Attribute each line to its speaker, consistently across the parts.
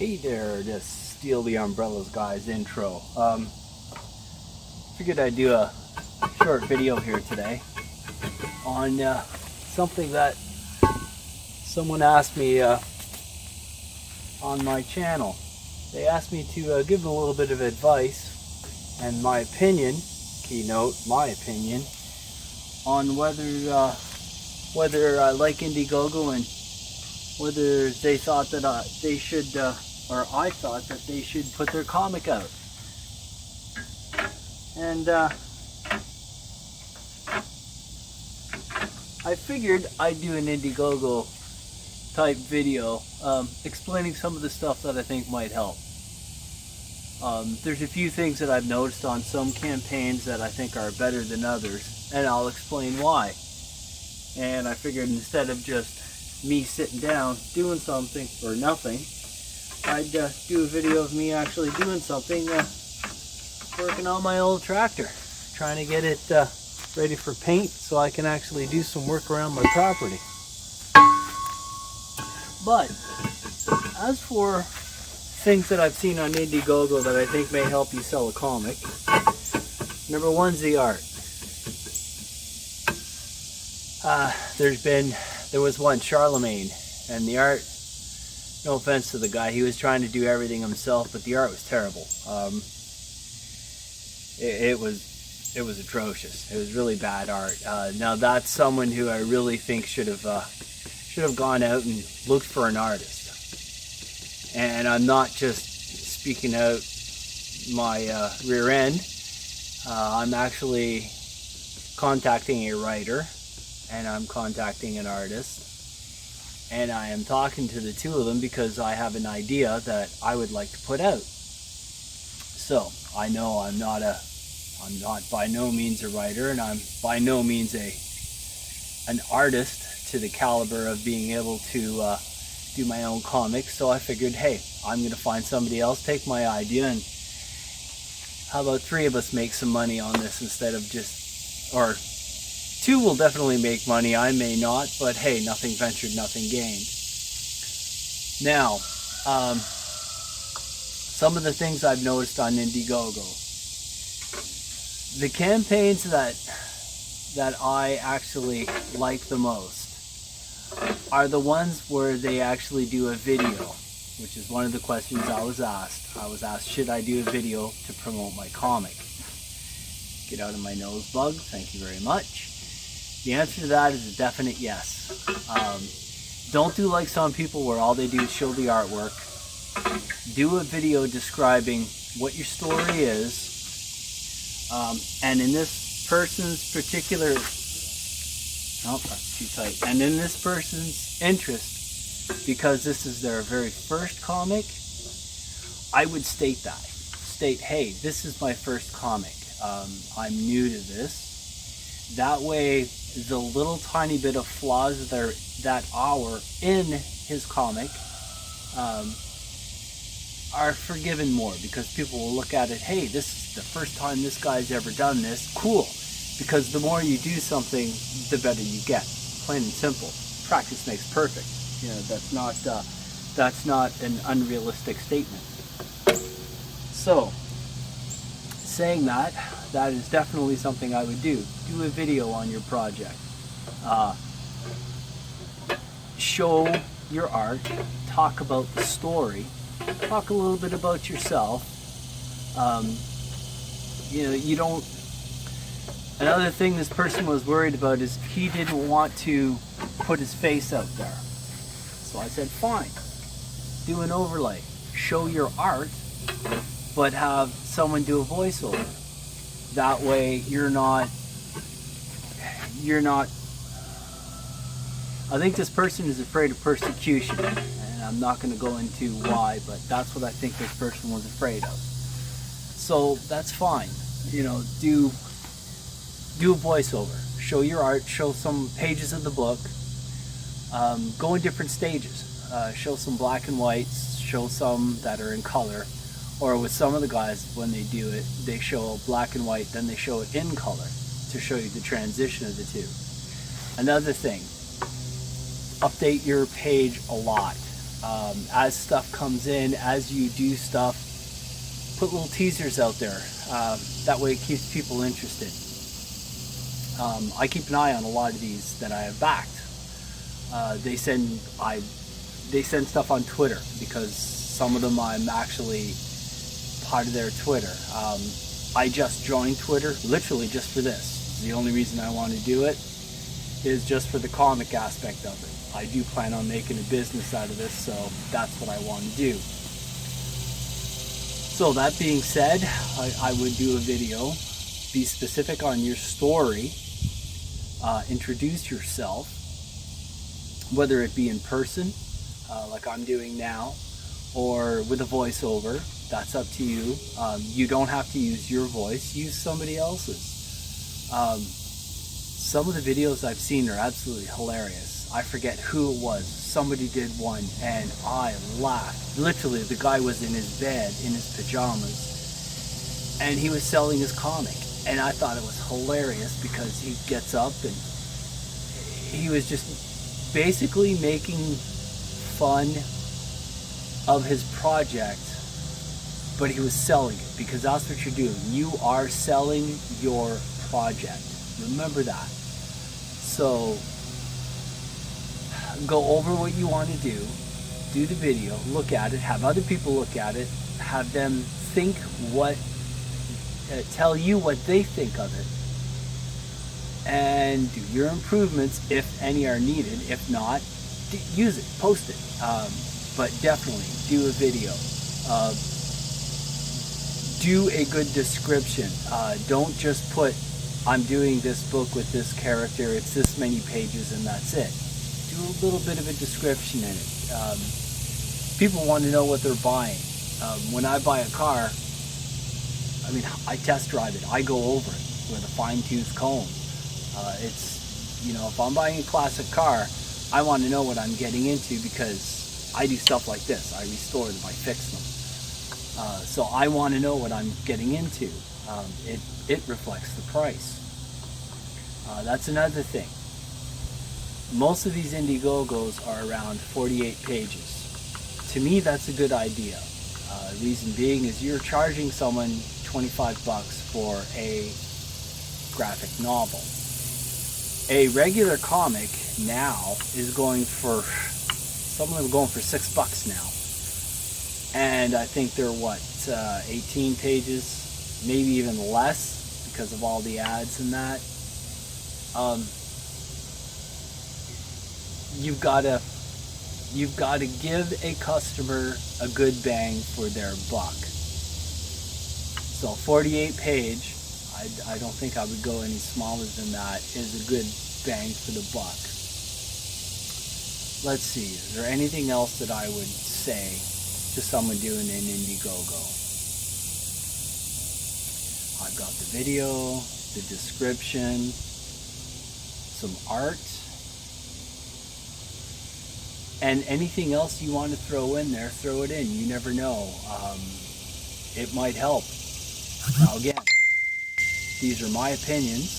Speaker 1: Hey there, this Steal the Umbrellas guys intro. Figured I'd do a short video here today on something that someone asked me on my channel. They asked me to give them a little bit of advice and my opinion, keynote, my opinion, on whether I like Indiegogo and whether they thought that they should, or I thought that they should put their comic out. And I figured I'd do an Indiegogo type video explaining some of the stuff that I think might help. There's a few things that I've noticed on some campaigns that I think are better than others, and I'll explain why. And I figured instead of just me sitting down doing something or nothing, I'd do a video of me actually doing something, working on my old tractor, trying to get it ready for paint so I can actually do some work around my property. But as for things that I've seen on Indiegogo that I think may help you sell a comic, number one's the art. There was one, Charlemagne, and the art, no offense to the guy, he was trying to do everything himself, but the art was terrible. It was atrocious. It was really bad art. Now that's someone who I really think should have gone out and looked for an artist. And I'm not just speaking out my rear end. I'm actually contacting a writer, and I'm contacting an artist, and I am talking to the two of them because I have an idea that I would like to put out. So I know I'm not by no means a writer, and I'm by no means an artist to the caliber of being able to do my own comics. So I figured, hey, I'm going to find somebody else, take my idea, and how about three of us make some money on this instead of just, or two will definitely make money, I may not, but hey, nothing ventured, nothing gained. Now, some of the things I've noticed on Indiegogo. The campaigns that I actually like the most are the ones where they actually do a video, which is one of the questions I was asked. I was asked, should I do a video to promote my comic? Get out of my nose, bug, thank you very much. The answer to that is a definite yes. Don't do like some people where all they do is show the artwork. Do a video describing what your story is. And in this person's particular, oh, that's too tight. And in this person's interest, because this is their very first comic, I would state that. State, hey, this is my first comic. I'm new to this. That way, the little tiny bit of flaws that are in his comic are forgiven more, because people will look at it, hey, this is the first time this guy's ever done this, cool. Because the more you do something, the better you get. Plain and simple. Practice makes perfect. You know, that's not an unrealistic statement. So, saying that is definitely something I would do. Do a video on your project. Show your art. Talk about the story. Talk a little bit about yourself. You know, you don't... Another thing this person was worried about is he didn't want to put his face out there. So I said, fine. Do an overlay. Show your art, but have someone do a voiceover. That way you're not, I think this person is afraid of persecution, and I'm not going to go into why, but that's what I think this person was afraid of. So that's fine. You know, do a voiceover. Show your art, show some pages of the book, go in different stages. Show some black and whites, show some that are in color. Or with some of the guys, when they do it, they show black and white, then they show it in color to show you the transition of the two. Another thing, update your page a lot. As stuff comes in, as you do stuff, put little teasers out there. That way it keeps people interested. I keep an eye on a lot of these that I have backed. They send stuff on Twitter, because some of them I'm actually part of their Twitter. I just joined Twitter literally just for this. The only reason I want to do it is just for the comic aspect of it. I do plan on making a business out of this, so that's what I want to do. So that being said, I would do a video, be specific on your story, introduce yourself, whether it be in person, like I'm doing now, or with a voiceover. That's up to you. You don't have to use your voice, use somebody else's. Some of the videos I've seen are absolutely hilarious. I forget who it was. Somebody did one and I laughed. Literally, the guy was in his bed, in his pajamas, and he was selling his comic. And I thought it was hilarious because he gets up and he was just basically making fun of his project, but he was selling it, because that's what you're doing. You are selling your project. Remember that. So go over what you want to do the video, look at it, have other people look at it, have them think tell you what they think of it, and do your improvements if any are needed. If not, use it, post it, but definitely do a video. Do a good description. Don't just put, I'm doing this book with this character, it's this many pages and that's it. Do a little bit of a description in it. People want to know what they're buying. When I buy a car, I mean, I test drive it. I go over it with a fine-tooth comb. It's, you know, if I'm buying a classic car, I want to know what I'm getting into, because I do stuff like this. I restore them, I fix them. So I want to know what I'm getting into. It reflects the price. That's another thing. Most of these Indiegogos are around 48 pages. To me, that's a good idea. Reason being is you're charging someone 25 bucks for a graphic novel. A regular comic now is going for, some of them are going for $6 now. And I think they're 18 pages, maybe even less, because of all the ads and that. You've got to give a customer a good bang for their buck. So 48 page, I don't think I would go any smaller than that, is a good bang for the buck. Let's see, is there anything else that I would say to someone doing an Indiegogo? I've got the video, the description, some art, and anything else you want to throw in there, throw it in. You never know. It might help. Now again, these are my opinions.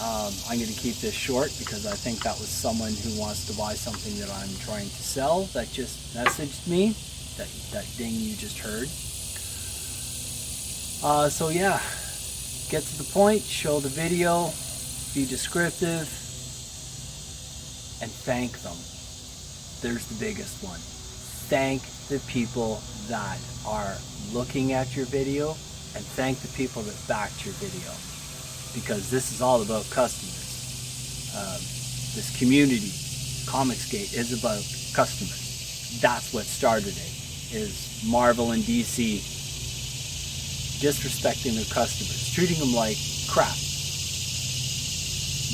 Speaker 1: I'm going to keep this short because I think that was someone who wants to buy something that I'm trying to sell that just messaged me, that ding you just heard. So yeah, get to the point, show the video, be descriptive, and thank them. There's the biggest one. Thank the people that are looking at your video, and thank the people that backed your video, because this is all about customers. This community, Comicsgate, is about customers. That's what started it, is Marvel and DC disrespecting their customers, treating them like crap.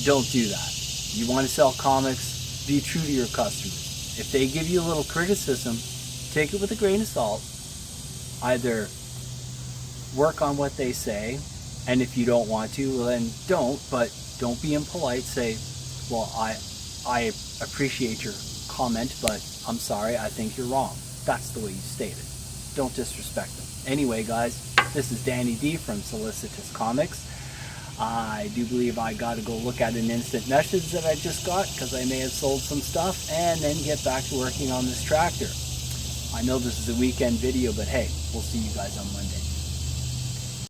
Speaker 1: Don't do that. You want to sell comics, be true to your customers. If they give you a little criticism, take it with a grain of salt. Either work on what they say, and if you don't want to, well then don't, but don't be impolite. Say, well, I appreciate your comment, but I'm sorry, I think you're wrong. That's the way you state it. Don't disrespect them. Anyway, guys, this is Danny D from Solicitous Comics. I do believe I got to go look at an instant message that I just got because I may have sold some stuff, and then get back to working on this tractor. I know this is a weekend video, but hey, we'll see you guys on Monday.